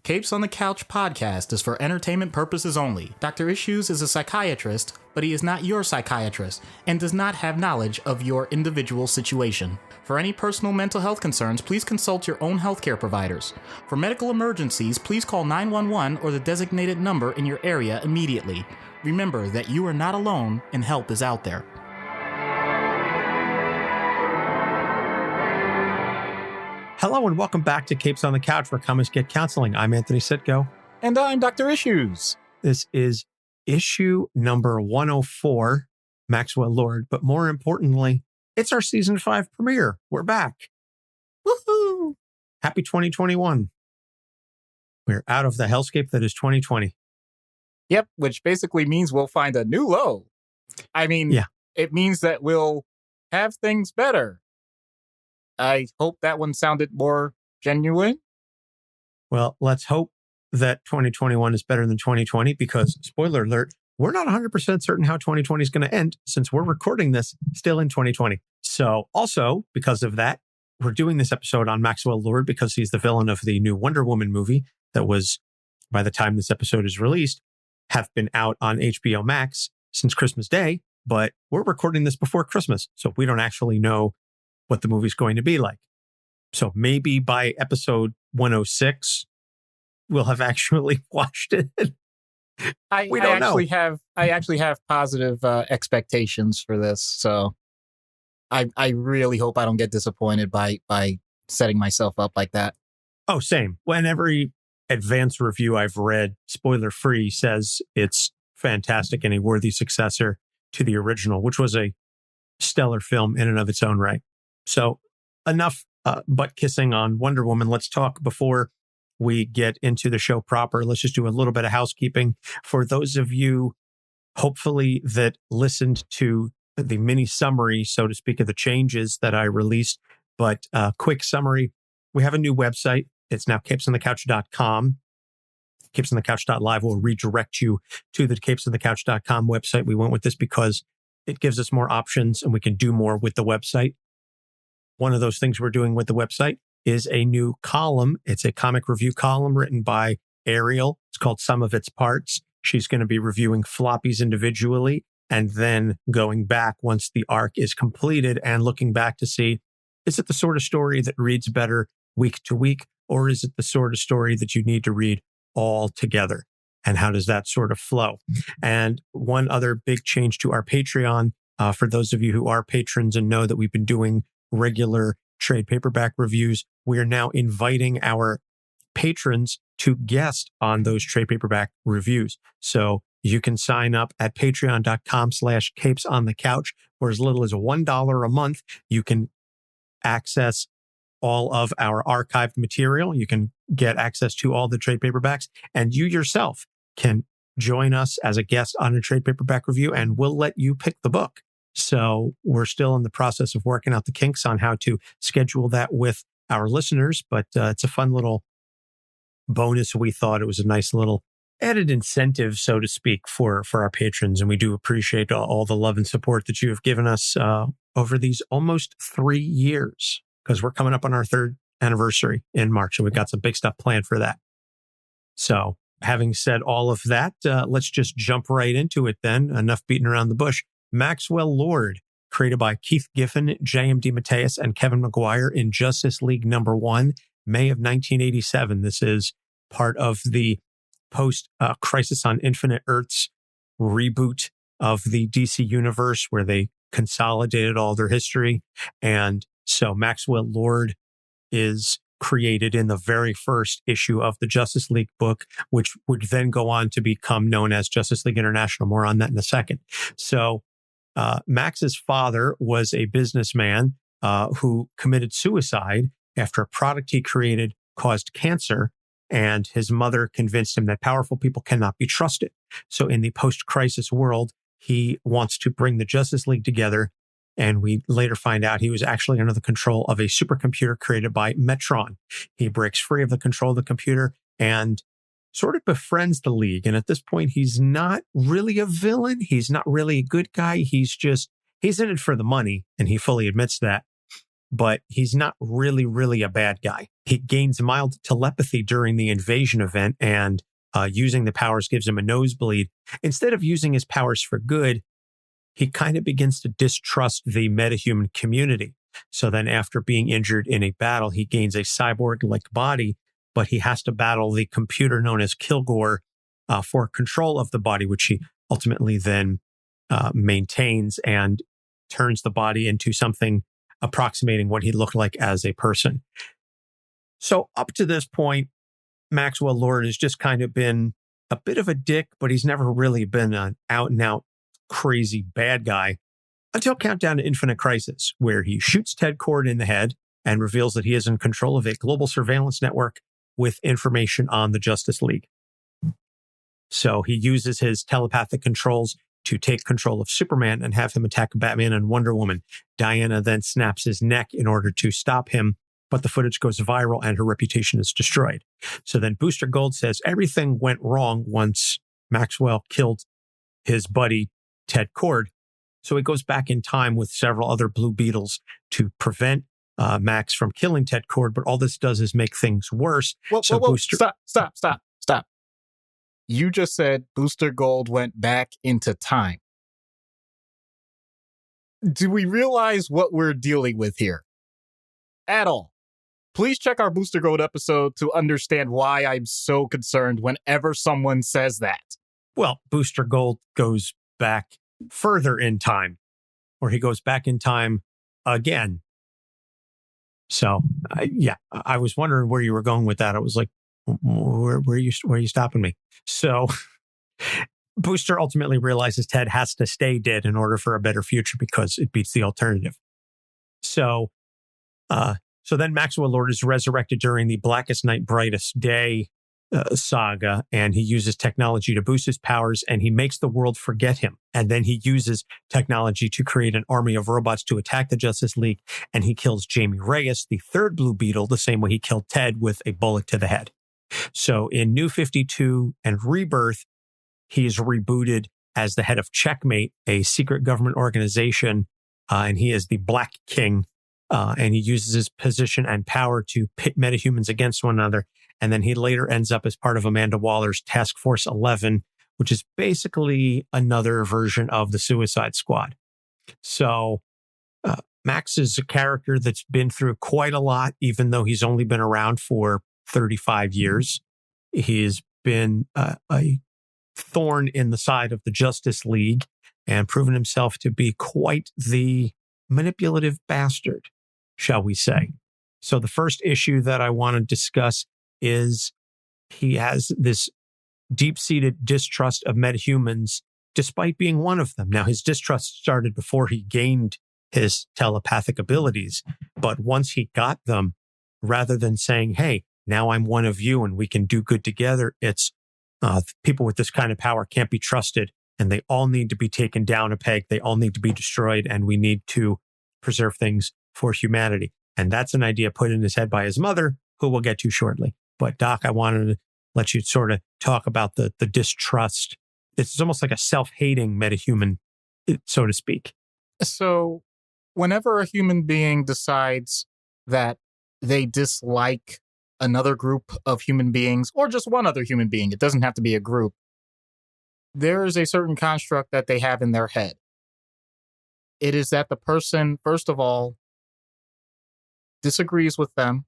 Capes on the Couch podcast is for entertainment purposes only. Dr. Issues is a psychiatrist, but he is not your psychiatrist and does not have knowledge of your individual situation. For any personal mental health concerns, please consult your own healthcare providers. For medical emergencies, please call 911 or the designated number in your area immediately. Remember that you are not alone and help is out there. Hello and welcome back to Capes on the Couch, where comics get counseling. I'm Anthony Sitko. And I'm Dr. Issues. This is issue number 104, Maxwell Lord. But more importantly, it's our season 5 premiere. We're back. Woohoo! Happy 2021. We're out of the hellscape that is 2020. Yep, which basically means we'll find a new low. I mean, It means that we'll have things better. I hope that one sounded more genuine. Well, let's hope that 2021 is better than 2020 because, spoiler alert, we're not 100% certain how 2020 is going to end since we're recording this still in 2020. So also, because of that, we're doing this episode on Maxwell Lord because he's the villain of the new Wonder Woman movie that was, by the time this episode is released, have been out on HBO Max since Christmas Day. But we're recording this before Christmas, so we don't actually know what the movie's going to be like. So maybe by episode 106, we'll have actually watched it. I actually have positive expectations for this. So I really hope I don't get disappointed by setting myself up like that. Oh, same. When every advanced review I've read, spoiler free, says it's fantastic and a worthy successor to the original, which was a stellar film in and of its own right. So enough butt kissing on Wonder Woman. Let's talk before we get into the show proper. Let's just do a little bit of housekeeping. For those of you, hopefully, that listened to the mini summary, so to speak, of the changes that I released. But quick summary, we have a new website. It's now capesonthecouch.com. Capesonthecouch.live will redirect you to the capesonthecouch.com website. We went with this because it gives us more options and we can do more with the website. One of those things we're doing with the website is a new column. It's a comic review column written by Ariel. It's called Sum of Its Parts. She's going to be reviewing floppies individually and then going back once the arc is completed and looking back to see, is it the sort of story that reads better week to week, or is it the sort of story that you need to read all together? And how does that sort of flow? And one other big change to our Patreon, for those of you who are patrons and know that we've been doing regular trade paperback reviews, we are now inviting our patrons to guest on those trade paperback reviews. So you can sign up at patreon.com/capesonthecouch, where as little as $1 a month, you can access all of our archived material. You can get access to all the trade paperbacks, and you yourself can join us as a guest on a trade paperback review, and we'll let you pick the book. So we're still in the process of working out the kinks on how to schedule that with our listeners, but it's a fun little bonus. We thought it was a nice little added incentive, so to speak, for our patrons. And we do appreciate all the love and support that you have given us over these almost 3 years, because we're coming up on our 3rd anniversary in March, and we've got some big stuff planned for that. So having said all of that, let's just jump right into it then. Enough beating around the bush. Maxwell Lord, created by Keith Giffen, J.M. DeMatteis, and Kevin Maguire in Justice League #1, May of 1987. This is part of the post-Crisis on Infinite Earths reboot of the DC universe, where they consolidated all their history. And so Maxwell Lord is created in the very first issue of the Justice League book, which would then go on to become known as Justice League International. More on that in a second. So Max's father was a businessman who committed suicide after a product he created caused cancer, and his mother convinced him that powerful people cannot be trusted. So in the post-crisis world, he wants to bring the Justice League together, and we later find out he was actually under the control of a supercomputer created by Metron. He breaks free of the control of the computer and sort of befriends the League. And at this point, he's not really a villain. He's not really a good guy. He's in it for the money, and he fully admits that. but he's not really a bad guy. He gains mild telepathy during the invasion event, and using the powers gives him a nosebleed. Instead of using his powers for good, he kind of begins to distrust the metahuman community. So then after being injured in a battle, he gains a cyborg-like body, but he has to battle the computer known as Kilgore for control of the body, which he ultimately then maintains and turns the body into something approximating what he looked like as a person. So up to this point, Maxwell Lord has just kind of been a bit of a dick, but he's never really been an out-and-out crazy bad guy until Countdown to Infinite Crisis, where he shoots Ted Kord in the head and reveals that he is in control of a global surveillance network with information on the Justice League. So he uses his telepathic controls to take control of Superman and have him attack Batman and Wonder Woman. Diana then snaps his neck in order to stop him, but the footage goes viral and her reputation is destroyed. So then Booster Gold says everything went wrong once Maxwell killed his buddy Ted Kord. So he goes back in time with several other Blue Beetles to prevent Max from killing Ted Kord, but all this does is make things worse. Whoa, Stop. You just said Booster Gold went back into time. Do we realize what we're dealing with here? At all? Please check our Booster Gold episode to understand why I'm so concerned whenever someone says that. Well, Booster Gold goes back further in time, or he goes back in time again. So, I was wondering where you were going with that. I was like, where are you stopping me? So Booster ultimately realizes Ted has to stay dead in order for a better future because it beats the alternative. So then Maxwell Lord is resurrected during the Blackest Night, Brightest Day saga, and he uses technology to boost his powers, and he makes the world forget him. And then he uses technology to create an army of robots to attack the Justice League, and he kills Jamie Reyes, the third Blue Beetle, the same way he killed Ted with a bullet to the head. So in New 52 and Rebirth, he is rebooted as the head of Checkmate, a secret government organization, and he is the Black King, and he uses his position and power to pit metahumans against one another. And then he later ends up as part of Amanda Waller's Task Force 11, which is basically another version of the Suicide Squad. So Max is a character that's been through quite a lot, even though he's only been around for 35 years. He's been a thorn in the side of the Justice League and proven himself to be quite the manipulative bastard, shall we say. So the first issue that I want to discuss is he has this deep-seated distrust of metahumans, despite being one of them. Now, his distrust started before he gained his telepathic abilities, but once he got them, rather than saying, hey, now I'm one of you and we can do good together, it's people with this kind of power can't be trusted and they all need to be taken down a peg. They all need to be destroyed, and we need to preserve things for humanity. And that's an idea put in his head by his mother, who we'll get to shortly. But Doc, I wanted to let you sort of talk about the distrust. It's almost like a self-hating metahuman, so to speak. So whenever a human being decides that they dislike another group of human beings, or just one other human being, it doesn't have to be a group, there is a certain construct that they have in their head. It is that the person, first of all, disagrees with them,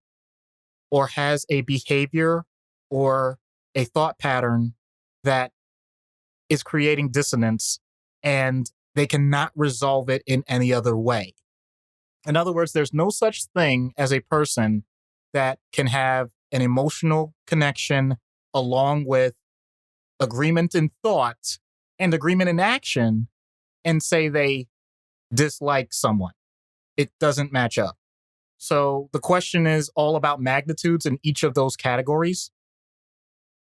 or has a behavior or a thought pattern that is creating dissonance, and they cannot resolve it in any other way. In other words, there's no such thing as a person that can have an emotional connection along with agreement in thought and agreement in action and say they dislike someone. It doesn't match up. So the question is all about magnitudes in each of those categories.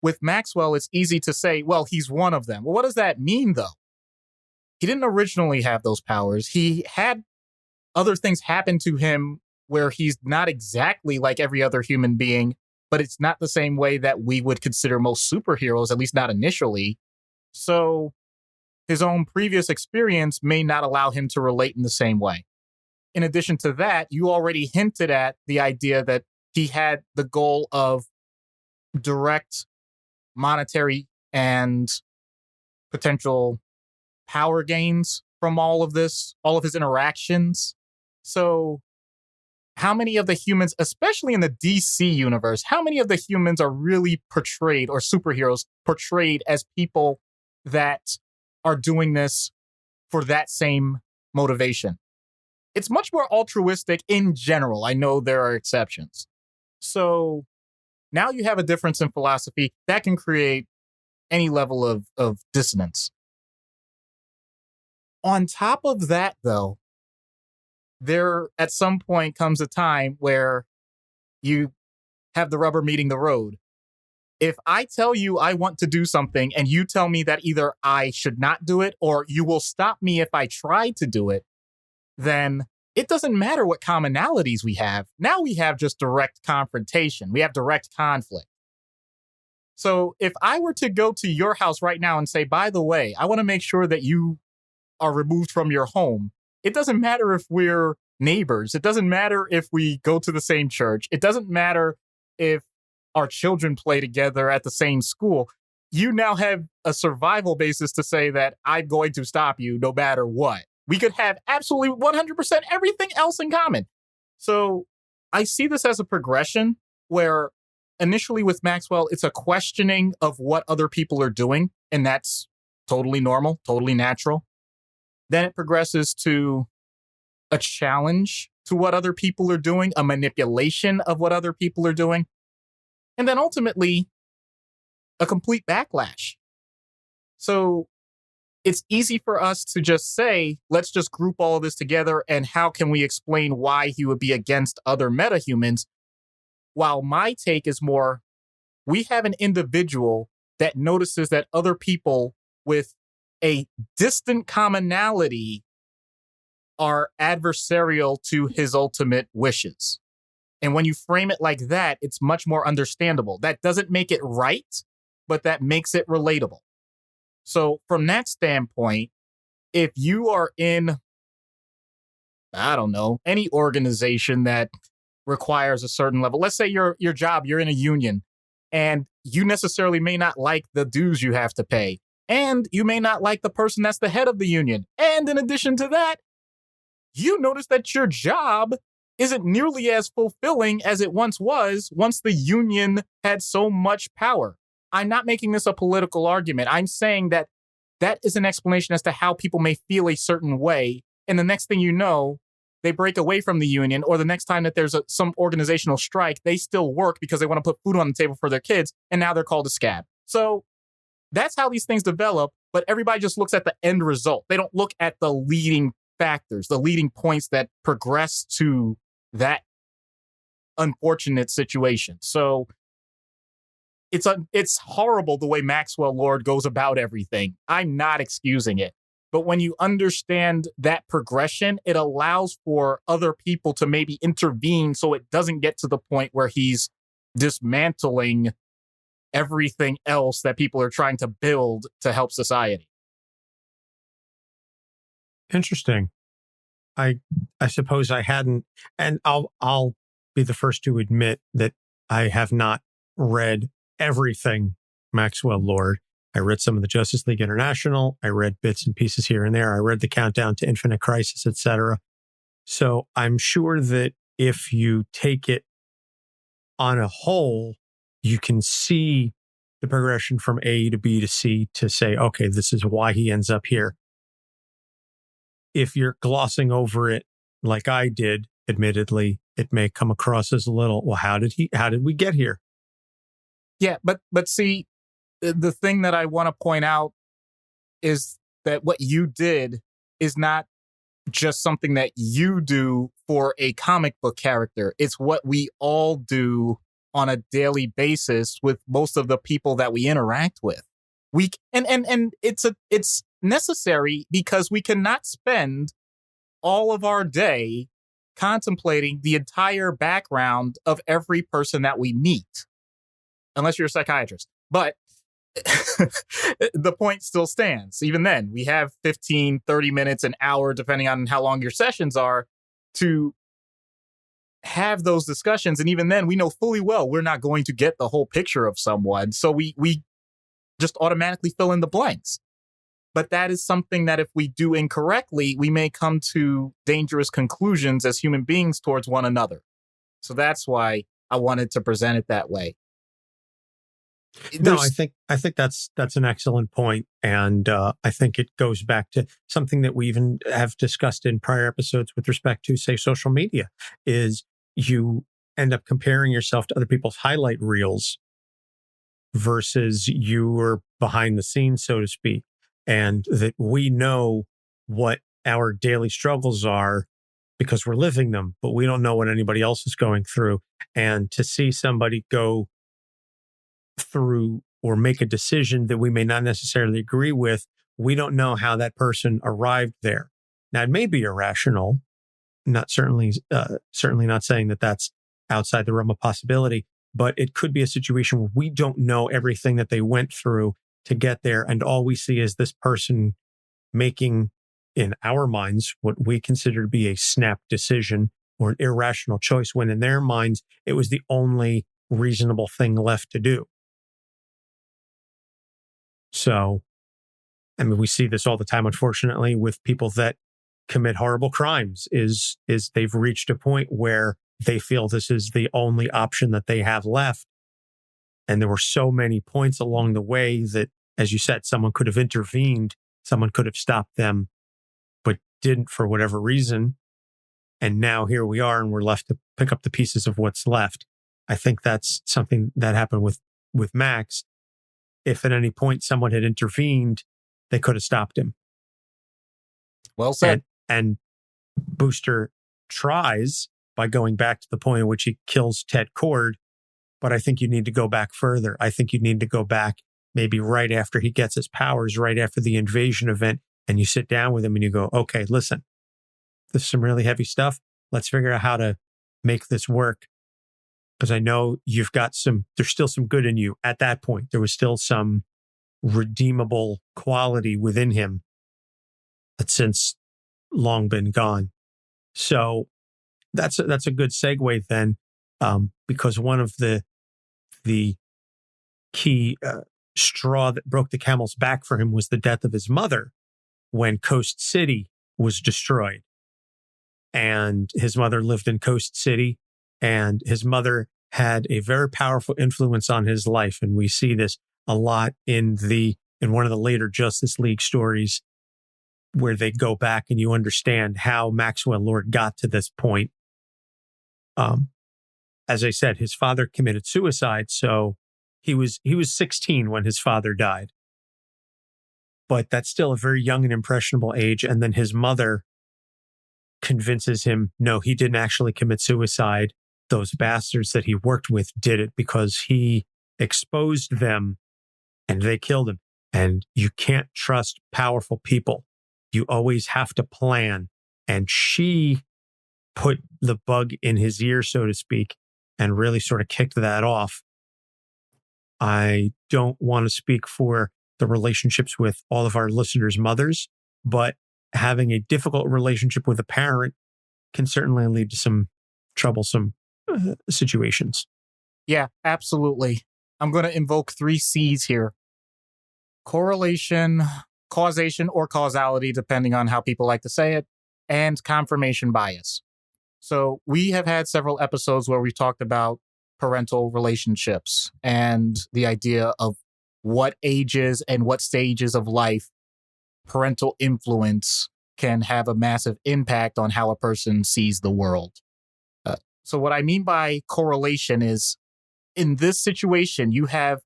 With Maxwell, it's easy to say, well, he's one of them. Well, what does that mean, though? He didn't originally have those powers. He had other things happen to him where he's not exactly like every other human being, but it's not the same way that we would consider most superheroes, at least not initially. So his own previous experience may not allow him to relate in the same way. in addition to that, you already hinted at the idea that he had the goal of direct monetary and potential power gains from all of this, all of his interactions. So how many of the humans, especially in the DC universe, how many of the humans are really portrayed, or superheroes portrayed, as people that are doing this for that same motivation? It's much more altruistic in general. I know there are exceptions. So now you have a difference in philosophy that can create any level of dissonance. On top of that, though, there at some point comes a time where you have the rubber meeting the road. If I tell you I want to do something and you tell me that either I should not do it or you will stop me if I try to do it, then it doesn't matter what commonalities we have. Now we have just direct confrontation. We have direct conflict. So if I were to go to your house right now and say, by the way, I want to make sure that you are removed from your home, it doesn't matter if we're neighbors. It doesn't matter if we go to the same church. It doesn't matter if our children play together at the same school. You now have a survival basis to say that I'm going to stop you no matter what. We could have absolutely 100% everything else in common. So I see this as a progression where initially with Maxwell, it's a questioning of what other people are doing, and that's totally normal, totally natural. Then it progresses to a challenge to what other people are doing, a manipulation of what other people are doing, and then ultimately a complete backlash. So it's easy for us to just say, let's just group all of this together, and how can we explain why he would be against other metahumans? While my take is more, we have an individual that notices that other people with a distant commonality are adversarial to his ultimate wishes. And when you frame it like that, it's much more understandable. That doesn't make it right, but that makes it relatable. So from that standpoint, if you are in, I don't know, any organization that requires a certain level, let's say your job, you're in a union, and you necessarily may not like the dues you have to pay. And you may not like the person that's the head of the union. And in addition to that, you notice that your job isn't nearly as fulfilling as it once was once the union had so much power. I'm not making this a political argument. I'm saying that that is an explanation as to how people may feel a certain way. And the next thing you know, they break away from the union, or the next time that there's some organizational strike, they still work because they want to put food on the table for their kids. And now they're called a scab. So that's how these things develop, but everybody just looks at the end result. They don't look at the leading factors, the leading points that progress to that unfortunate situation. So it's horrible the way Maxwell Lord goes about everything. I'm not excusing it. But when you understand that progression, it allows for other people to maybe intervene so it doesn't get to the point where he's dismantling everything else that people are trying to build to help society. Interesting. I suppose I hadn't, and I'll be the first to admit that I have not read everything Maxwell Lord. I read some of the Justice League International. I read bits and pieces here and there. I read the Countdown to Infinite Crisis, etc. So I'm sure that if you take it on a whole, you can see the progression from A to B to C to say, okay, this is why he ends up here. If you're glossing over it like I did, admittedly, it may come across as a little, well, how did we get here? Yeah, but see, the thing that I want to point out is that what you did is not just something that you do for a comic book character. It's what we all do on a daily basis with most of the people that we interact with. And it's necessary because we cannot spend all of our day contemplating the entire background of every person that we meet, unless you're a psychiatrist. But the point still stands. Even then, we have 15, 30 minutes, an hour, depending on how long your sessions are, to have those discussions. And even then, we know fully well we're not going to get the whole picture of someone. So we just automatically fill in the blanks. But that is something that if we do incorrectly, we may come to dangerous conclusions as human beings towards one another. So that's why I wanted to present it that way. No, I think that's an excellent point. And I think it goes back to something that we even have discussed in prior episodes with respect to, say, social media, is you end up comparing yourself to other people's highlight reels versus you were behind the scenes, so to speak. And that we know what our daily struggles are because we're living them, but we don't know what anybody else is going through. And to see somebody go through or make a decision that we may not necessarily agree with, we don't know how that person arrived there. Now, it may be irrational, certainly not saying that that's outside the realm of possibility, but it could be a situation where we don't know everything that they went through to get there. And all we see is this person making, in our minds, what we consider to be a snap decision or an irrational choice, when in their minds, it was the only reasonable thing left to do. So, I mean, we see this all the time, unfortunately, with people that commit horrible crimes, is they've reached a point where they feel this is the only option that they have left. And there were so many points along the way that, as you said, someone could have intervened, someone could have stopped them, but didn't for whatever reason. And now here we are, and we're left to pick up the pieces of what's left. I think that's something that happened with Max. If at any point someone had intervened, they could have stopped him. Well said. And Booster tries by going back to the point in which he kills Ted Cord. But I think you need to go back further. I think you need to go back maybe right after he gets his powers, right after the invasion event, and you sit down with him and you go, okay, listen, this is some really heavy stuff. Let's figure out how to make this work. Because I know there's still some good in you. At that point, there was still some redeemable quality within him that's since long been gone. So that's a good segue then, because one of the key straw that broke the camel's back for him was the death of his mother when Coast City was destroyed. And his mother lived in Coast City, and his mother had a very powerful influence on his life. And we see this a lot in one of the later Justice League stories, where they go back and you understand how Maxwell Lord got to this point. As I said, his father committed suicide, so he was 16 when his father died. But that's still a very young and impressionable age. And then his mother convinces him, no, he didn't actually commit suicide. Those bastards that he worked with did it because he exposed them and they killed him. And you can't trust powerful people. You always have to plan. And she put the bug in his ear, so to speak, and really sort of kicked that off. I don't want to speak for the relationships with all of our listeners' mothers, but having a difficult relationship with a parent can certainly lead to some troublesome situations. Yeah, absolutely. I'm going to invoke 3 C's here. Correlation, causation, or causality, depending on how people like to say it, and confirmation bias. So we have had several episodes where we've talked about parental relationships and the idea of what ages and what stages of life parental influence can have a massive impact on how a person sees the world. So what I mean by correlation is, in this situation, you have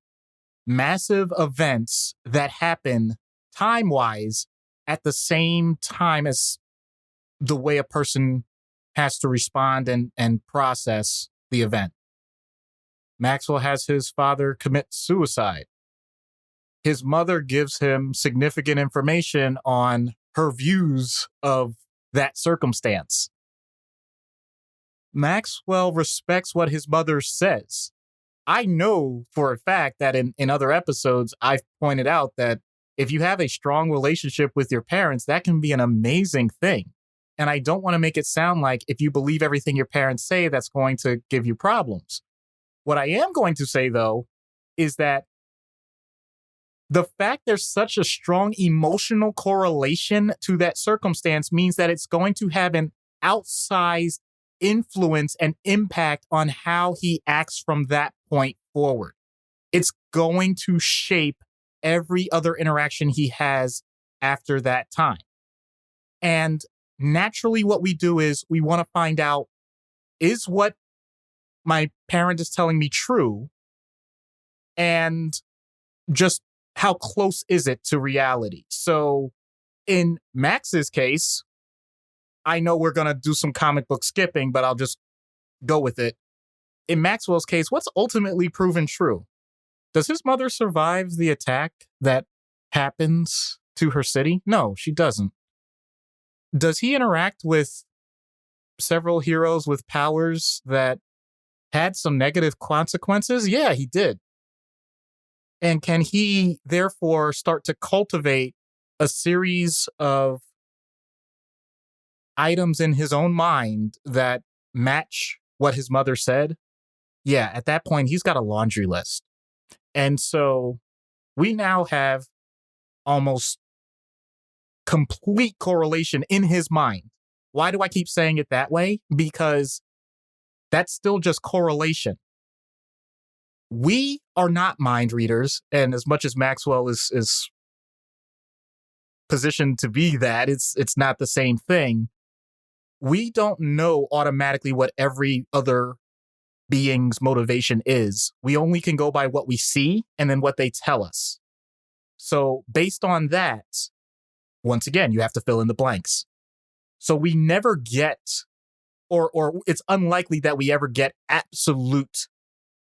massive events that happen time-wise at the same time as the way a person has to respond and process the event. Maxwell has his father commit suicide. His mother gives him significant information on her views of that circumstance. Maxwell respects what his mother says. I know for a fact that in other episodes, I've pointed out that if you have a strong relationship with your parents, that can be an amazing thing. And I don't want to make it sound like if you believe everything your parents say, that's going to give you problems. What I am going to say, though, is that the fact there's such a strong emotional correlation to that circumstance means that it's going to have an outsized influence and impact on how he acts from that point forward. It's going to shape every other interaction he has after that time. And naturally, what we do is we want to find out, is what my parent is telling me true? And just how close is it to reality? So in Max's case, I know we're going to do some comic book skipping, but I'll just go with it. In Maxwell's case, what's ultimately proven true? Does his mother survive the attack that happens to her city? No, she doesn't. Does he interact with several heroes with powers that had some negative consequences? Yeah, he did. And can he therefore start to cultivate a series of items in his own mind that match what his mother said? Yeah, at that point, he's got a laundry list. And so we now have almost complete correlation in his mind. Why do I keep saying it that way? Because that's still just correlation. We are not mind readers, and as much as Maxwell is positioned to be that, it's not the same thing. We don't know automatically what every other being's motivation is. We only can go by what we see and then what they tell us. So based on that, once again, you have to fill in the blanks. So we never get, or it's unlikely that we ever get absolute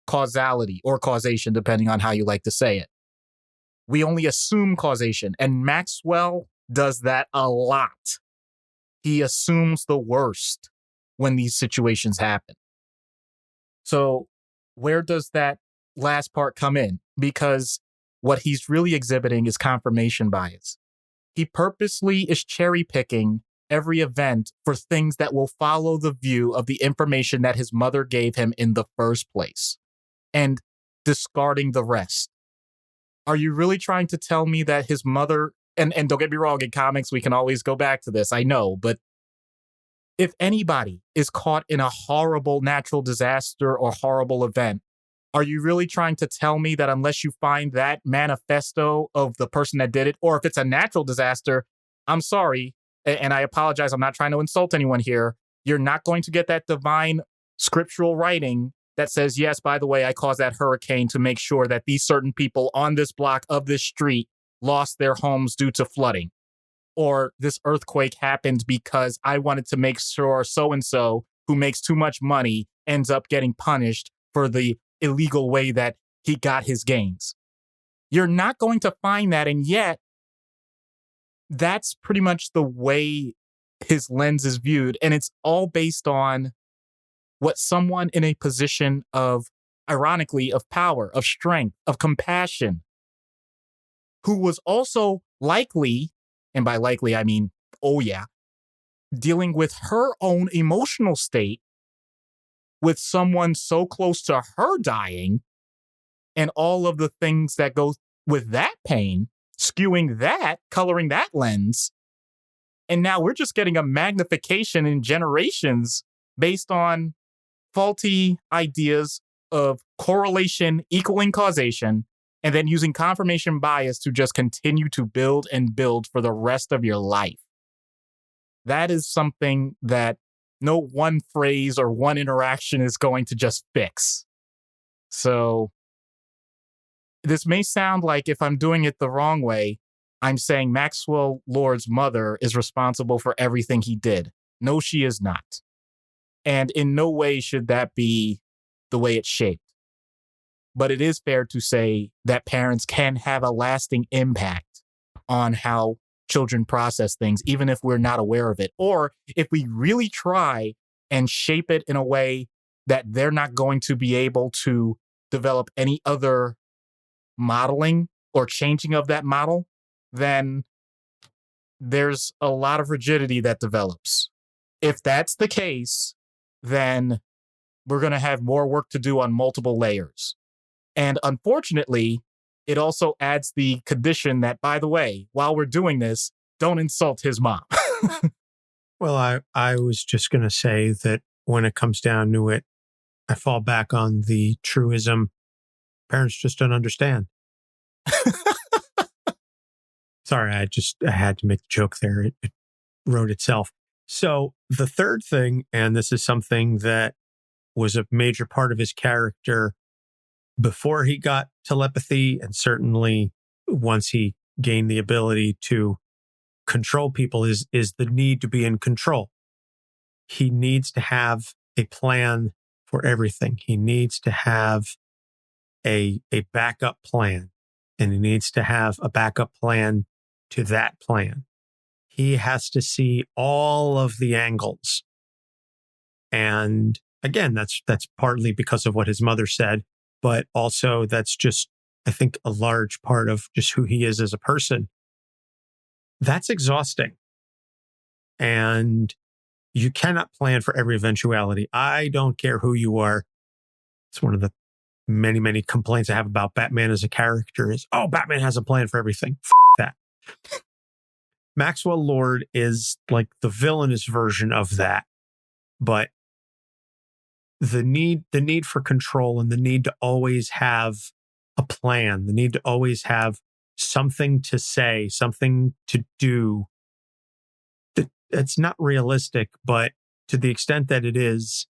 causality or causation, depending on how you like to say it. We only assume causation, and Maxwell does that a lot. He assumes the worst when these situations happen. So where does that last part come in? Because what he's really exhibiting is confirmation bias. He purposely is cherry picking every event for things that will follow the view of the information that his mother gave him in the first place, and discarding the rest. Are you really trying to tell me that his mother, and don't get me wrong, in comics, we can always go back to this, I know, but if anybody is caught in a horrible natural disaster or horrible event, are you really trying to tell me that unless you find that manifesto of the person that did it, or if it's a natural disaster, I'm sorry, and I apologize, I'm not trying to insult anyone here, you're not going to get that divine scriptural writing that says, yes, by the way, I caused that hurricane to make sure that these certain people on this block of this street lost their homes due to flooding. Or this earthquake happened because I wanted to make sure so-and-so who makes too much money ends up getting punished for the illegal way that he got his gains. You're not going to find that, and yet that's pretty much the way his lens is viewed, and it's all based on what someone in a position of, ironically, of power, of strength, of compassion, who was also likely, and by likely I mean, oh yeah, dealing with her own emotional state with someone so close to her dying and all of the things that go with that pain, skewing that, coloring that lens. And now we're just getting a magnification in generations based on faulty ideas of correlation equaling causation, and then using confirmation bias to just continue to build and build for the rest of your life. That is something that no one phrase or one interaction is going to just fix. So this may sound like, if I'm doing it the wrong way, I'm saying Maxwell Lord's mother is responsible for everything he did. No, she is not. And in no way should that be the way it's shaped. But it is fair to say that parents can have a lasting impact on how children process things, even if we're not aware of it. Or if we really try and shape it in a way that they're not going to be able to develop any other modeling or changing of that model, then there's a lot of rigidity that develops. if that's the case, then we're going to have more work to do on multiple layers. And unfortunately, it also adds the condition that, by the way, while we're doing this, don't insult his mom. Well, I was just going to say that when it comes down to it, I fall back on the truism, parents just don't understand. Sorry, I had to make the joke there. It wrote itself. So the third thing, and this is something that was a major part of his character before he got telepathy, and certainly once he gained the ability to control people, is the need to be in control. He needs to have a plan for everything. He needs to have a backup plan, and he needs to have a backup plan to that plan. He has to see all of the angles. And again, that's partly because of what his mother said, but also that's just, I think, a large part of just who he is as a person. That's exhausting. And you cannot plan for every eventuality. I don't care who you are. It's one of the many, many complaints I have about Batman as a character is, oh, Batman has a plan for everything. That. Maxwell Lord is like the villainous version of that. But the need for control and the need to always have a plan, the need to always have something to say, something to do, it's not realistic, but to the extent that it is,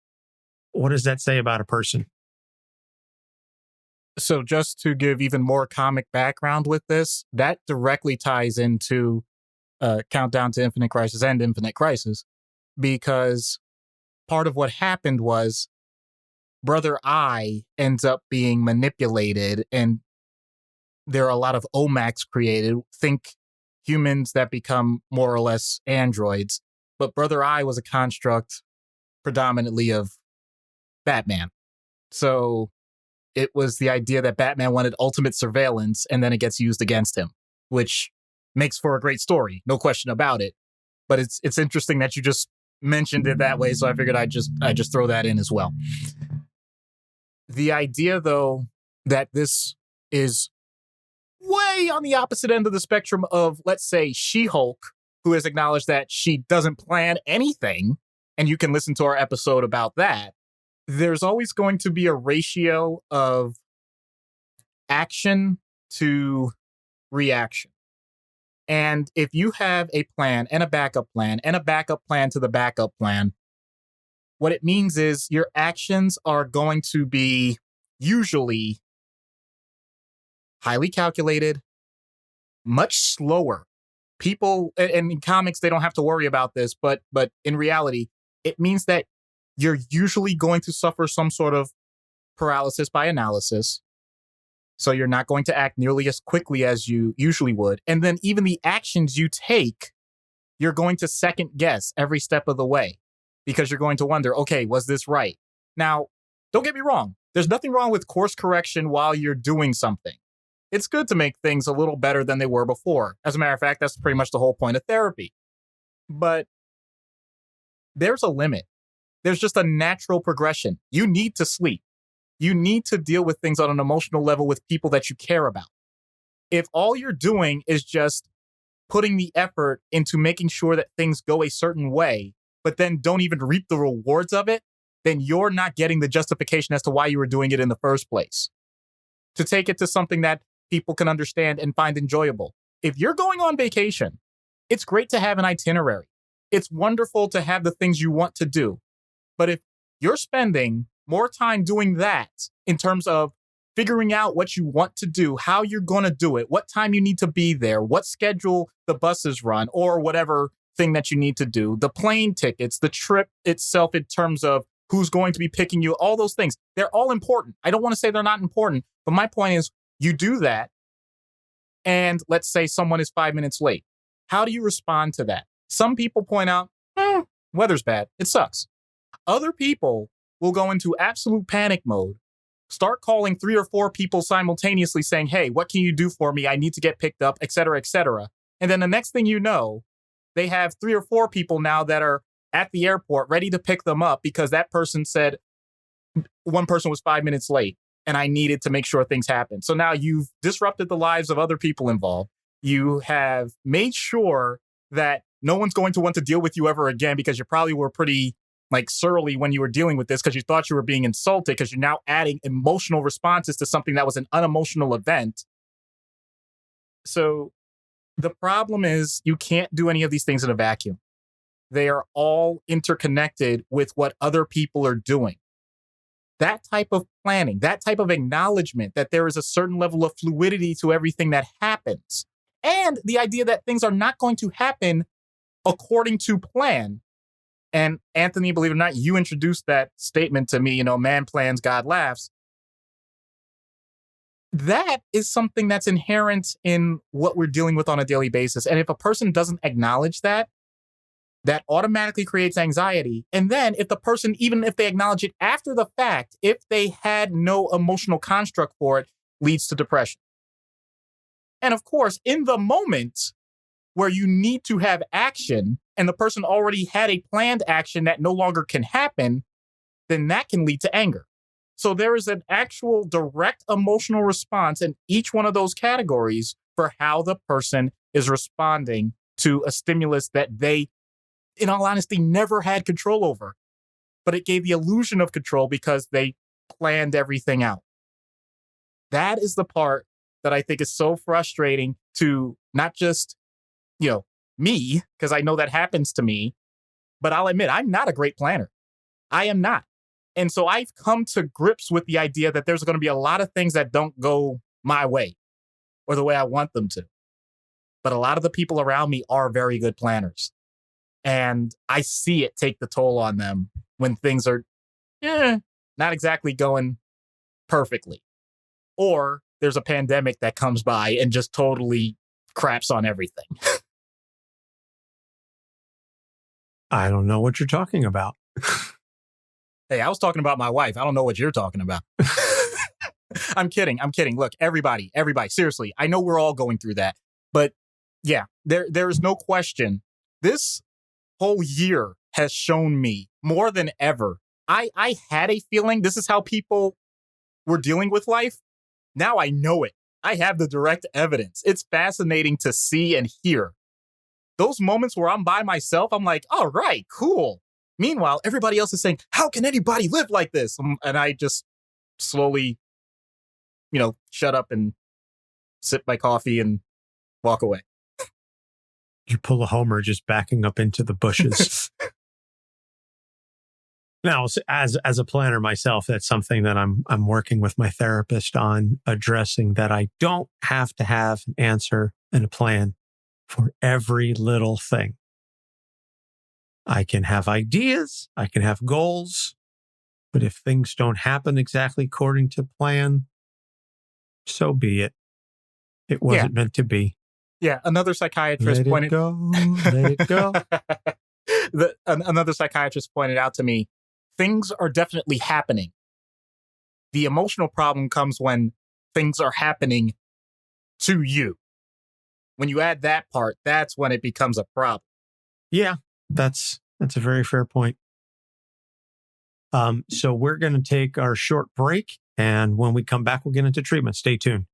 what does that say about a person? So just to give even more comic background with this, that directly ties into Countdown to Infinite Crisis and Infinite Crisis, because part of what happened was Brother I ends up being manipulated, and there are a lot of OMACs created. Think humans that become more or less androids. But Brother I was a construct predominantly of Batman. So it was the idea that Batman wanted ultimate surveillance, and then it gets used against him, which makes for a great story, no question about it. But it's interesting that you just mentioned it that way, so I figured I'd just throw that in as well. The idea, though, that this is way on the opposite end of the spectrum of, let's say, She-Hulk, who has acknowledged that she doesn't plan anything, and you can listen to our episode about that. There's always going to be a ratio of action to reaction. And if you have a plan and a backup plan and a backup plan to the backup plan, what it means is your actions are going to be usually highly calculated, much slower. People, and in comics, they don't have to worry about this, but in reality, it means that you're usually going to suffer some sort of paralysis by analysis. So you're not going to act nearly as quickly as you usually would. And then even the actions you take, you're going to second guess every step of the way because you're going to wonder, okay, was this right? Now, don't get me wrong. There's nothing wrong with course correction while you're doing something. It's good to make things a little better than they were before. As a matter of fact, that's pretty much the whole point of therapy. But there's a limit. There's just a natural progression. You need to sleep. You need to deal with things on an emotional level with people that you care about. If all you're doing is just putting the effort into making sure that things go a certain way, but then don't even reap the rewards of it, then you're not getting the justification as to why you were doing it in the first place. To take it to something that people can understand and find enjoyable. If you're going on vacation, it's great to have an itinerary. It's wonderful to have the things you want to do. But if you're spending more time doing that in terms of figuring out what you want to do, how you're going to do it, what time you need to be there, what schedule the buses run, or whatever thing that you need to do, the plane tickets, the trip itself in terms of who's going to be picking you, all those things, they're all important. I don't want to say they're not important, but my point is you do that, and let's say someone is 5 minutes late. How do you respond to that? Some people point out, weather's bad. It sucks. Other people will go into absolute panic mode, start calling 3 or 4 people simultaneously saying, hey, what can you do for me? I need to get picked up, et cetera, et cetera. And then the next thing you know, they have 3 or 4 people now that are at the airport ready to pick them up because that person said one person was 5 minutes late and I needed to make sure things happened. So now you've disrupted the lives of other people involved. You have made sure that no one's going to want to deal with you ever again because you probably were pretty surly when you were dealing with this because you thought you were being insulted because you're now adding emotional responses to something that was an unemotional event. So the problem is you can't do any of these things in a vacuum. They are all interconnected with what other people are doing. That type of planning, that type of acknowledgement that there is a certain level of fluidity to everything that happens, and the idea that things are not going to happen according to plan. And Anthony, believe it or not, you introduced that statement to me, man plans, God laughs. That is something that's inherent in what we're dealing with on a daily basis. And if a person doesn't acknowledge that, that automatically creates anxiety. And then if the person, even if they acknowledge it after the fact, if they had no emotional construct for it, leads to depression. And of course, in the moment where you need to have action and the person already had a planned action that no longer can happen, then that can lead to anger. So there is an actual direct emotional response in each one of those categories for how the person is responding to a stimulus that they, in all honesty, never had control over. But it gave the illusion of control because they planned everything out. That is the part that I think is so frustrating to not just me, because I know that happens to me, but I'll admit I'm not a great planner. I am not. And so I've come to grips with the idea that there's going to be a lot of things that don't go my way or the way I want them to. But a lot of the people around me are very good planners. And I see it take the toll on them when things are not exactly going perfectly. Or there's a pandemic that comes by and just totally craps on everything. I don't know what you're talking about. Hey, I was talking about my wife. I don't know what you're talking about. I'm kidding. Look, everybody, seriously, I know we're all going through that. But yeah, there is no question. This whole year has shown me more than ever. I had a feeling this is how people were dealing with life. Now I know it. I have the direct evidence. It's fascinating to see and hear. Those moments where I'm by myself, I'm like, all right, cool. Meanwhile, everybody else is saying, how can anybody live like this? And I just slowly, shut up and sip my coffee and walk away. You pull a Homer just backing up into the bushes. Now, as a planner myself, that's something that I'm working with my therapist on addressing, that I don't have to have an answer and a plan for every little thing. I can have ideas, I can have goals, but if things don't happen exactly according to plan, so be it. It wasn't meant to be. Yeah, another psychiatrist Let it go. Another psychiatrist pointed out to me, things are definitely happening. The emotional problem comes when things are happening to you. When you add that part, that's when it becomes a problem. Yeah, that's a very fair point. So we're going to take our short break, and when we come back, we'll get into treatment. Stay tuned.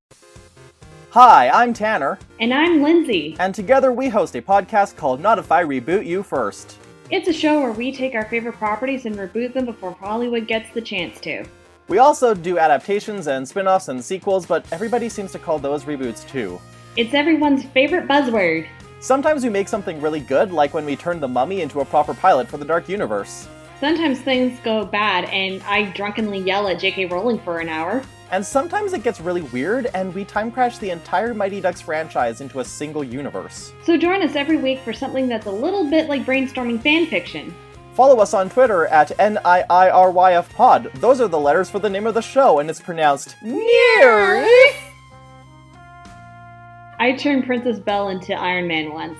Hi, I'm Tanner. And I'm Lindsay. And together we host a podcast called Not If I Reboot You First. It's a show where we take our favorite properties and reboot them before Hollywood gets the chance to. We also do adaptations and spin-offs and sequels, but everybody seems to call those reboots too. It's everyone's favorite buzzword. Sometimes we make something really good, like when we turned The Mummy into a proper pilot for the Dark Universe. Sometimes things go bad and I drunkenly yell at J.K. Rowling for an hour. And sometimes it gets really weird and we time crash the entire Mighty Ducks franchise into a single universe. So join us every week for something that's a little bit like brainstorming fanfiction. Follow us on Twitter at NIIRYFPod. Those are the letters for the name of the show, and it's pronounced NEAR. I turned Princess Belle into Iron Man once.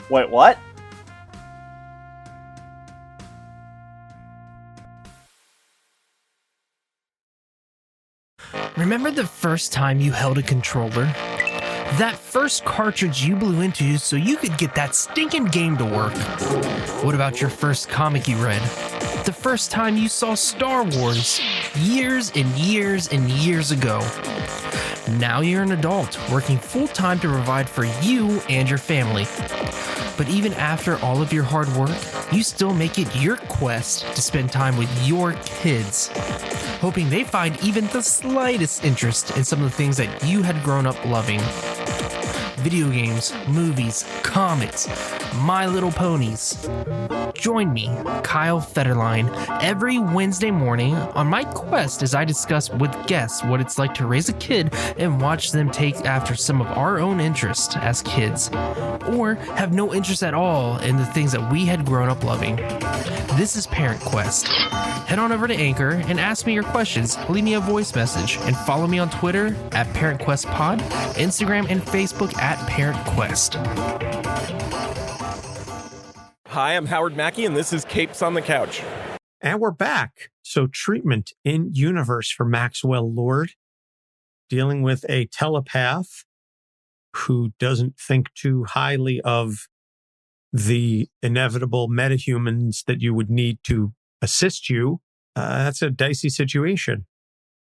Wait, what? Remember the first time you held a controller? That first cartridge you blew into so you could get that stinking game to work. What about your first comic you read? The first time you saw Star Wars, years and years and years ago. Now you're an adult, working full-time to provide for you and your family. But even after all of your hard work, you still make it your quest to spend time with your kids, hoping they find even the slightest interest in some of the things that you had grown up loving. Video games, movies, comics, My Little Ponies. Join me, Kyle Federline, every Wednesday morning on my quest as I discuss with guests what it's like to raise a kid and watch them take after some of our own interests as kids, or have no interest at all in the things that we had grown up loving. This is Parent Quest. Head on over to Anchor and ask me your questions, leave me a voice message, and follow me on Twitter at ParentQuestPod, Instagram and Facebook at ParentQuest. Hi, I'm Howard Mackey, and this is Capes on the Couch. And we're back. So treatment in universe for Maxwell Lord, dealing with a telepath who doesn't think too highly of the inevitable metahumans that you would need to assist you. That's a dicey situation.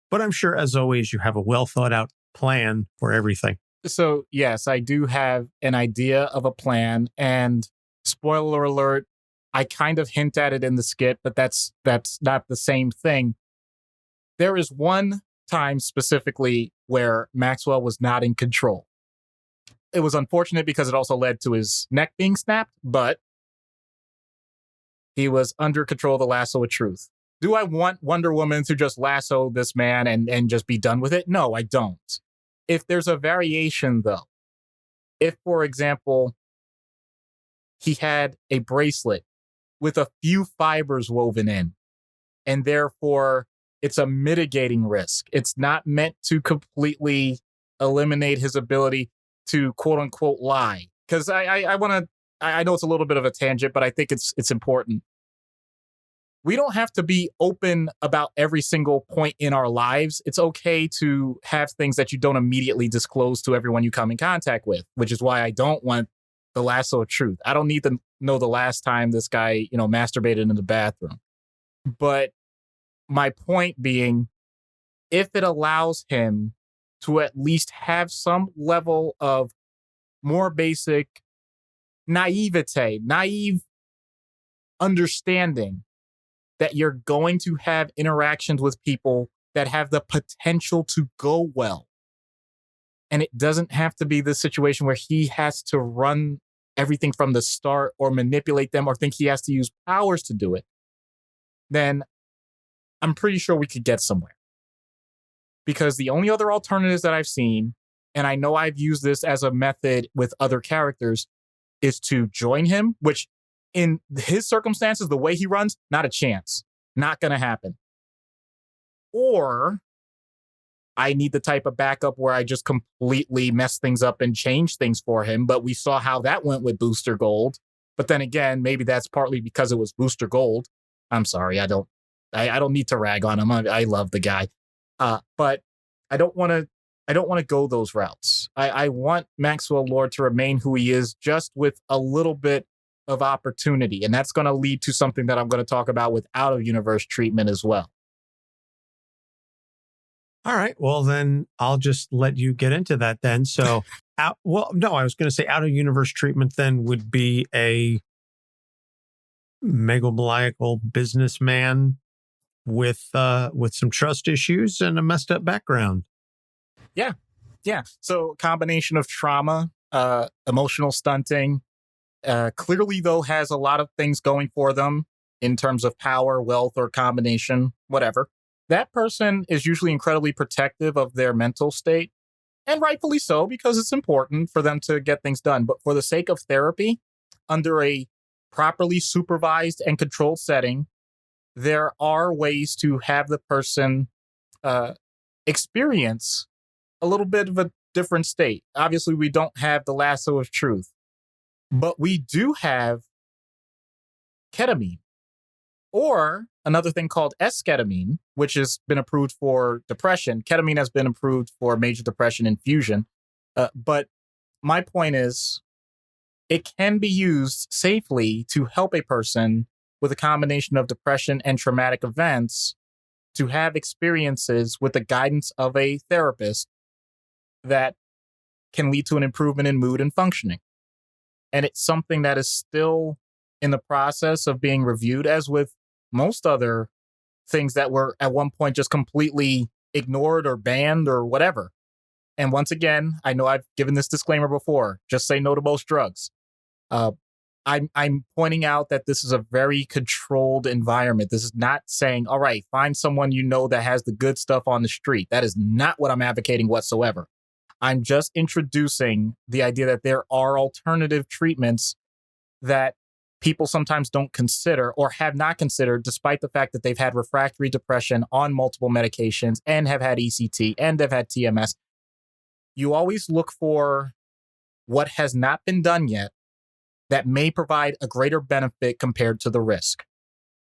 But I'm sure, as always, you have a well thought out plan for everything. So, yes, I do have an idea of a plan, and spoiler alert, I kind of hint at it in the skit, but that's not the same thing. There is one time specifically where Maxwell was not in control. It was unfortunate because it also led to his neck being snapped, but he was under control of the lasso of truth. Do I want Wonder Woman to just lasso this man and just be done with it? No, I don't. If there's a variation, though, if, for example, he had a bracelet with a few fibers woven in, and therefore it's a mitigating risk. It's not meant to completely eliminate his ability to quote unquote lie. Because I know it's a little bit of a tangent, but I think it's important. We don't have to be open about every single point in our lives. It's okay to have things that you don't immediately disclose to everyone you come in contact with, which is why I don't want the lasso of truth. I don't need to know the last time this guy, masturbated in the bathroom. But my point being, if it allows him to at least have some level of more basic naive understanding that you're going to have interactions with people that have the potential to go well. And it doesn't have to be the situation where he has to run everything from the start or manipulate them or think he has to use powers to do it. Then I'm pretty sure we could get somewhere. Because the only other alternatives that I've seen, and I know I've used this as a method with other characters, is to join him, which in his circumstances, the way he runs, not a chance. Not going to happen. Or I need the type of backup where I just completely mess things up and change things for him. But we saw how that went with Booster Gold. But then again, maybe that's partly because it was Booster Gold. I'm sorry, I don't need to rag on him. I love the guy. But I don't want to go those routes. I want Maxwell Lord to remain who he is, just with a little bit of opportunity. And that's going to lead to something that I'm going to talk about with out-of-universe treatment as well. All right. Well, then I'll just let you get into that then. So, I was going to say out-of-universe treatment then would be a megalomaniacal businessman with some trust issues and a messed up background. Yeah. So combination of trauma, emotional stunting, clearly though has a lot of things going for them in terms of power, wealth, or combination, whatever. That person is usually incredibly protective of their mental state, and rightfully so, because it's important for them to get things done. But for the sake of therapy, under a properly supervised and controlled setting, there are ways to have the person experience a little bit of a different state. Obviously, we don't have the lasso of truth, but we do have ketamine, or another thing called esketamine, which has been approved for depression. Ketamine has been approved for major depression infusion. But my point is, it can be used safely to help a person with a combination of depression and traumatic events to have experiences with the guidance of a therapist that can lead to an improvement in mood and functioning. And it's something that is still in the process of being reviewed, as with most other things that were at one point just completely ignored or banned or whatever. And once again, I know I've given this disclaimer before, just say no to most drugs. I'm pointing out that this is a very controlled environment. This is not saying, all right, find someone you know that has the good stuff on the street. That is not what I'm advocating whatsoever. I'm just introducing the idea that there are alternative treatments that people sometimes don't consider or have not considered, despite the fact that they've had refractory depression on multiple medications and have had ECT and have had TMS. You always look for what has not been done yet that may provide a greater benefit compared to the risk.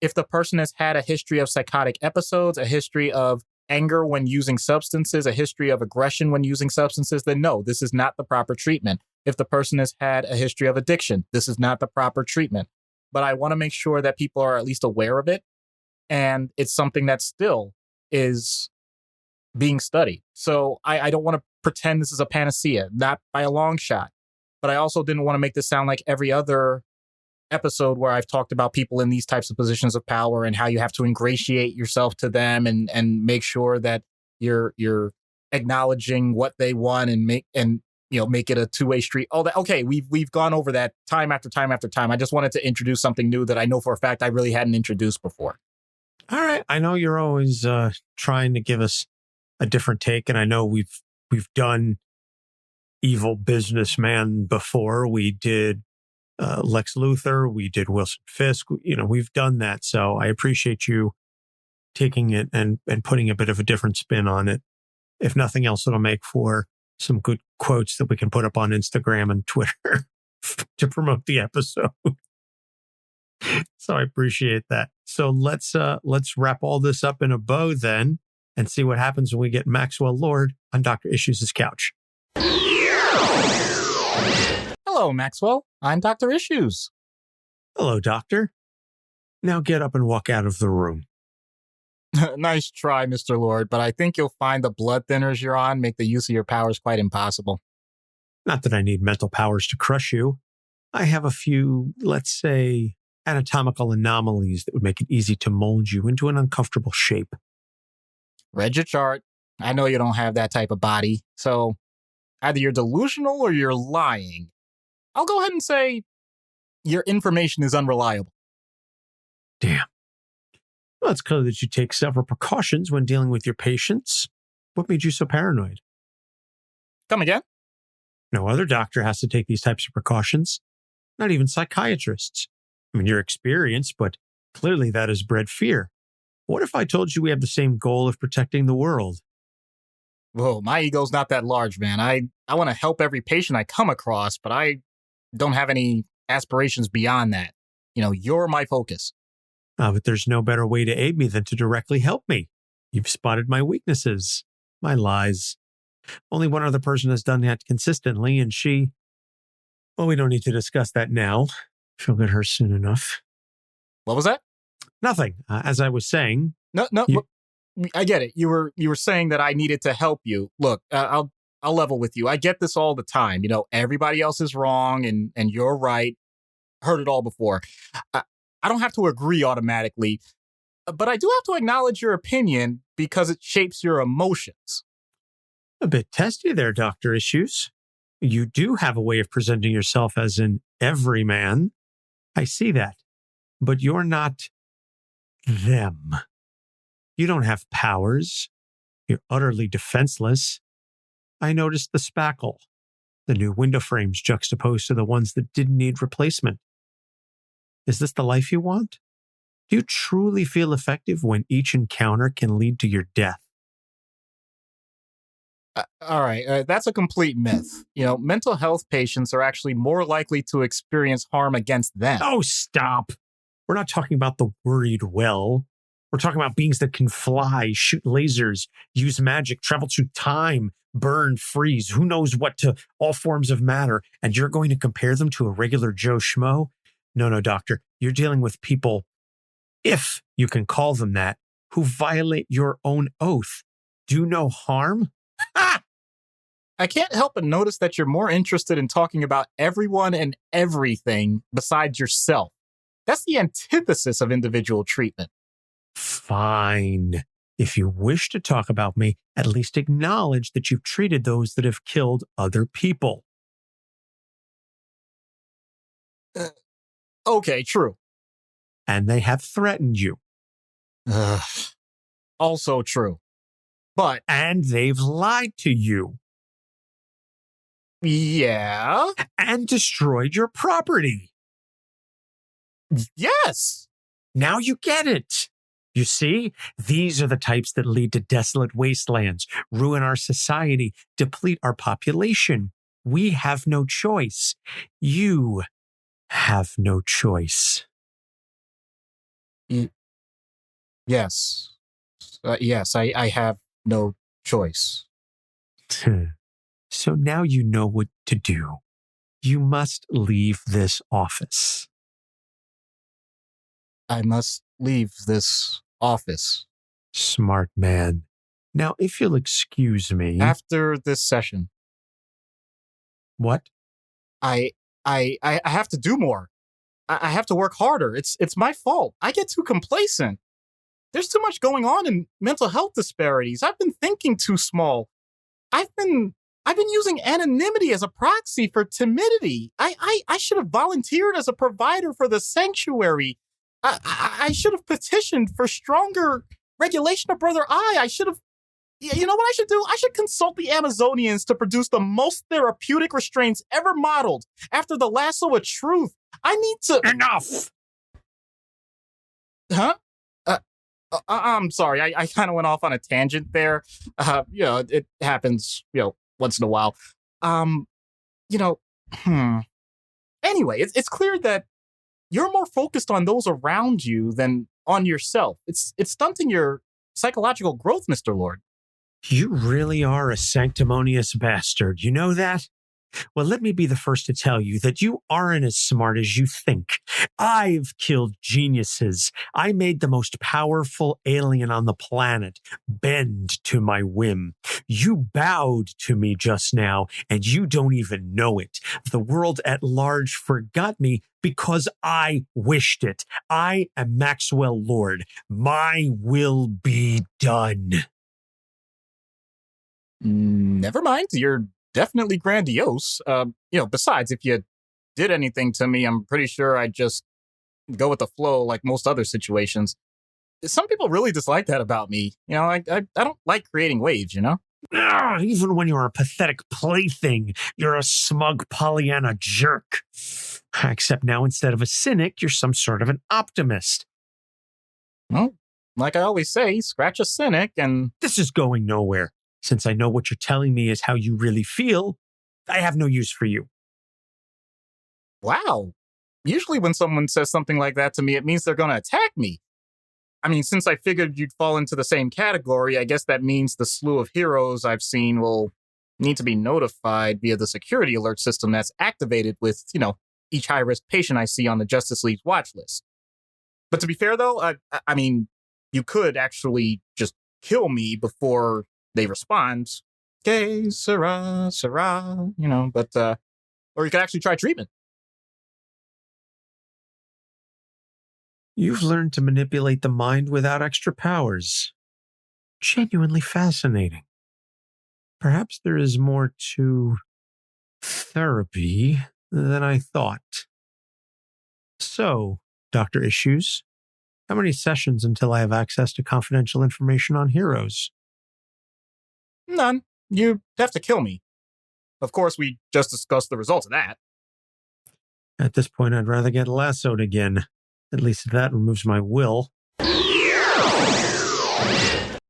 If the person has had a history of psychotic episodes, a history of anger when using substances, a history of aggression when using substances, then no, this is not the proper treatment. If the person has had a history of addiction, this is not the proper treatment. But I want to make sure that people are at least aware of it. And it's something that still is being studied. So I don't want to pretend this is a panacea, not by a long shot. But I also didn't want to make this sound like every other episode where I've talked about people in these types of positions of power and how you have to ingratiate yourself to them and make sure that you're acknowledging what they want and make it a two-way street. Oh, that okay. We've gone over that time after time after time. I just wanted to introduce something new that I know for a fact I really hadn't introduced before. All right. I know you're always trying to give us a different take, and I know we've done Evil Businessman before. We did Lex Luthor. We did Wilson Fisk. We've done that. So I appreciate you taking it and putting a bit of a different spin on it. If nothing else, it'll make for some good quotes that we can put up on Instagram and Twitter to promote the episode. So I appreciate that. So let's wrap all this up in a bow then and see what happens when we get Maxwell Lord on Dr. Issues' couch. Hello, Maxwell. I'm Dr. Issues. Hello, Doctor. Now get up and walk out of the room. Nice try, Mr. Lord, but I think you'll find the blood thinners you're on make the use of your powers quite impossible. Not that I need mental powers to crush you. I have a few, let's say, anatomical anomalies that would make it easy to mold you into an uncomfortable shape. Read your chart. I know you don't have that type of body, so either you're delusional or you're lying. I'll go ahead and say your information is unreliable. Damn. Well, it's clear that you take several precautions when dealing with your patients. What made you so paranoid? Come again? No other doctor has to take these types of precautions. Not even psychiatrists. I mean, you're experienced, but clearly that has bred fear. What if I told you we have the same goal of protecting the world? Whoa, my ego's not that large, man. I want to help every patient I come across, but I don't have any aspirations beyond that. You're my focus. But there's no better way to aid me than to directly help me. You've spotted my weaknesses, my lies. Only one other person has done that consistently, and well, we don't need to discuss that now. She'll get her soon enough. What was that? Nothing. As I was saying. No, I get it. You were saying that I needed to help you. Look, I'll level with you. I get this all the time. Everybody else is wrong and you're right. Heard it all before. I don't have to agree automatically, but I do have to acknowledge your opinion because it shapes your emotions. A bit testy there, Dr. Issues. You do have a way of presenting yourself as an everyman. I see that. But you're not them. You don't have powers. You're utterly defenseless. I noticed the spackle, the new window frames juxtaposed to the ones that didn't need replacement. Is this the life you want? Do you truly feel effective when each encounter can lead to your death? All right, that's a complete myth. Mental health patients are actually more likely to experience harm against them. Oh, stop. We're not talking about the worried well. We're talking about beings that can fly, shoot lasers, use magic, travel through time, burn, freeze, who knows what to all forms of matter, and you're going to compare them to a regular Joe Schmo? No, doctor. You're dealing with people, if you can call them that, who violate your own oath. Do no harm? Ha! I can't help but notice that you're more interested in talking about everyone and everything besides yourself. That's the antithesis of individual treatment. Fine. If you wish to talk about me, at least acknowledge that you've treated those that have killed other people. Okay, true. And they have threatened you. Also true. But... And they've lied to you. Yeah? And destroyed your property. Yes! Now you get it. You see, these are the types that lead to desolate wastelands, ruin our society, deplete our population. We have no choice. You have no choice. Yes. Yes, I have no choice. So now you know what to do. You must leave this office. I must leave this office. Smart man. Now, if you'll excuse me. After this session. What? I have to do more. I have to work harder. It's my fault. I get too complacent. There's too much going on in mental health disparities. I've been thinking too small. I've been using anonymity as a proxy for timidity. I should have volunteered as a provider for the sanctuary. I should have petitioned for stronger regulation of Brother Eye. I should have... You know what I should do? I should consult the Amazonians to produce the most therapeutic restraints ever modeled after the lasso of truth. I need to... Enough! Huh? I'm sorry. I kind of went off on a tangent there. It happens, once in a while. Anyway, it's clear that you're more focused on those around you than on yourself. It's stunting your psychological growth, Mr. Lord. You really are a sanctimonious bastard. You know that? Well, let me be the first to tell you that you aren't as smart as you think. I've killed geniuses. I made the most powerful alien on the planet bend to my whim. You bowed to me just now, and you don't even know it. The world at large forgot me because I wished it. I am Maxwell Lord. My will be done. Never mind. You're definitely grandiose. Besides, if you did anything to me, I'm pretty sure I'd just go with the flow like most other situations. Some people really dislike that about me. I don't like creating waves, Even when you're a pathetic plaything, you're a smug Pollyanna jerk. Except now, instead of a cynic, you're some sort of an optimist. Well, like I always say, scratch a cynic and... This is going nowhere. Since I know what you're telling me is how you really feel, I have no use for you. Wow. Usually when someone says something like that to me, it means they're going to attack me. I mean, since I figured you'd fall into the same category, I guess that means the slew of heroes I've seen will need to be notified via the security alert system that's activated with, each high-risk patient I see on the Justice League's watch list. But to be fair, though, I mean, you could actually just kill me before they respond. Okay, Sarah, but, or you could actually try treatment. You've learned to manipulate the mind without extra powers. Genuinely fascinating. Perhaps there is more to therapy than I thought. So, Dr. Issues, how many sessions until I have access to confidential information on heroes? None. You have to kill me. Of course, we just discussed the results of that. At this point, I'd rather get lassoed again. At least that removes my will.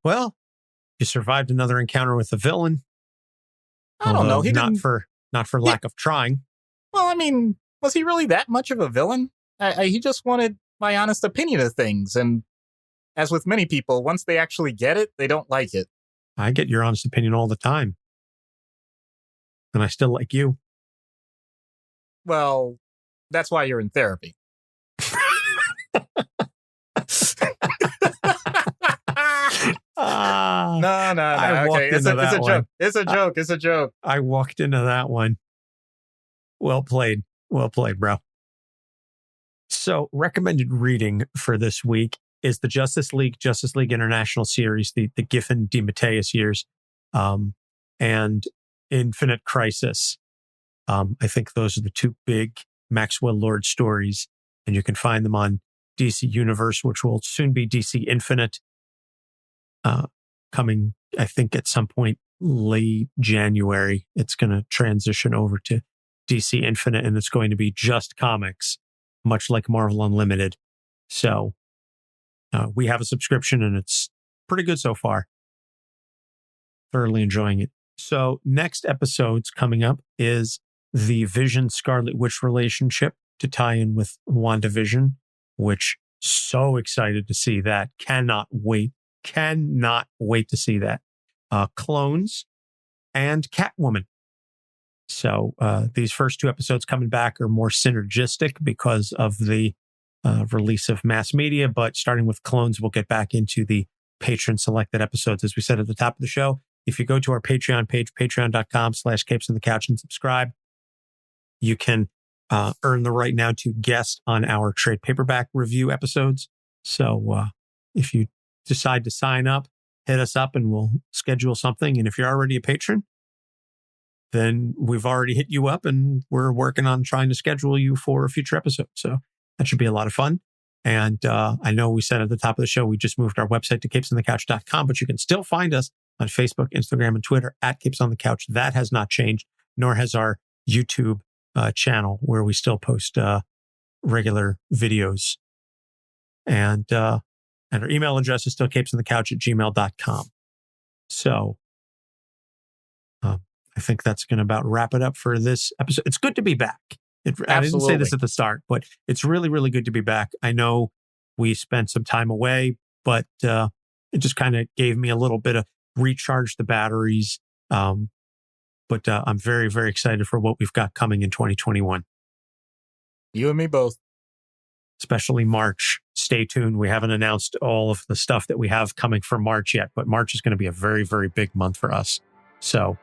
Well, you survived another encounter with the villain. I don't know. He not for lack of trying. Well, I mean, was he really that much of a villain? He just wanted my honest opinion of things, and as with many people, once they actually get it, they don't like it. I get your honest opinion all the time. and I still like you. Well, that's why you're in therapy. No. Okay, it's a joke. It's a joke. It's a joke. I walked into that one. Well played. Well played, bro. So, recommended reading for this week is the Justice League International series, the Giffen DeMatteis years, and Infinite Crisis. I think those are the two big Maxwell Lord stories, and you can find them on DC Universe, which will soon be DC Infinite, coming, I think, at some point late January. It's going to transition over to DC Infinite, and it's going to be just comics, much like Marvel Unlimited. So we have a subscription, and it's pretty good so far. Thoroughly enjoying it. So next episode's coming up is the Vision Scarlet Witch relationship to tie in with WandaVision, which so excited to see that. Cannot wait to see that. Clones and Catwoman. So these first two episodes coming back are more synergistic because of the release of mass media, but starting with Clones, we'll get back into the patron selected episodes. As we said at the top of the show, if you go to our Patreon page, patreon.com/capesonthecouch and subscribe, you can earn the right now to guest on our trade paperback review episodes. So if you decide to sign up, hit us up and we'll schedule something. And if you're already a patron, then we've already hit you up and we're working on trying to schedule you for a future episode. So that should be a lot of fun. And I know we said at the top of the show, we just moved our website to capesonthecouch.com, but you can still find us on Facebook, Instagram, and Twitter at Capes on the Couch. That has not changed, nor has our YouTube channel, where we still post regular videos. And our email address is still capesonthecouch@gmail.com. So I think that's going to about wrap it up for this episode. It's good to be back. I didn't say this at the start, but it's really, really good to be back. I know we spent some time away, but it just kind of gave me a little bit of recharge the batteries. But I'm very, very excited for what we've got coming in 2021. You and me both. Especially March. Stay tuned. We haven't announced all of the stuff that we have coming for March yet, but March is going to be a very, very big month for us. So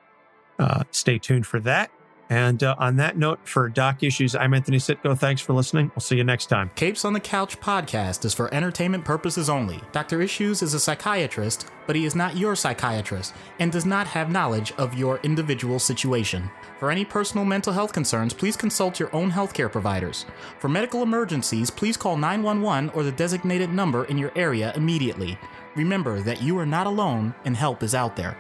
stay tuned for that. And on that note, for Doc Issues, I'm Anthony Sitko. Thanks for listening. We'll see you next time. Capes on the Couch podcast is for entertainment purposes only. Dr. Issues is a psychiatrist, but he is not your psychiatrist and does not have knowledge of your individual situation. For any personal mental health concerns, please consult your own healthcare providers. For medical emergencies, please call 911 or the designated number in your area immediately. Remember that you are not alone and help is out there.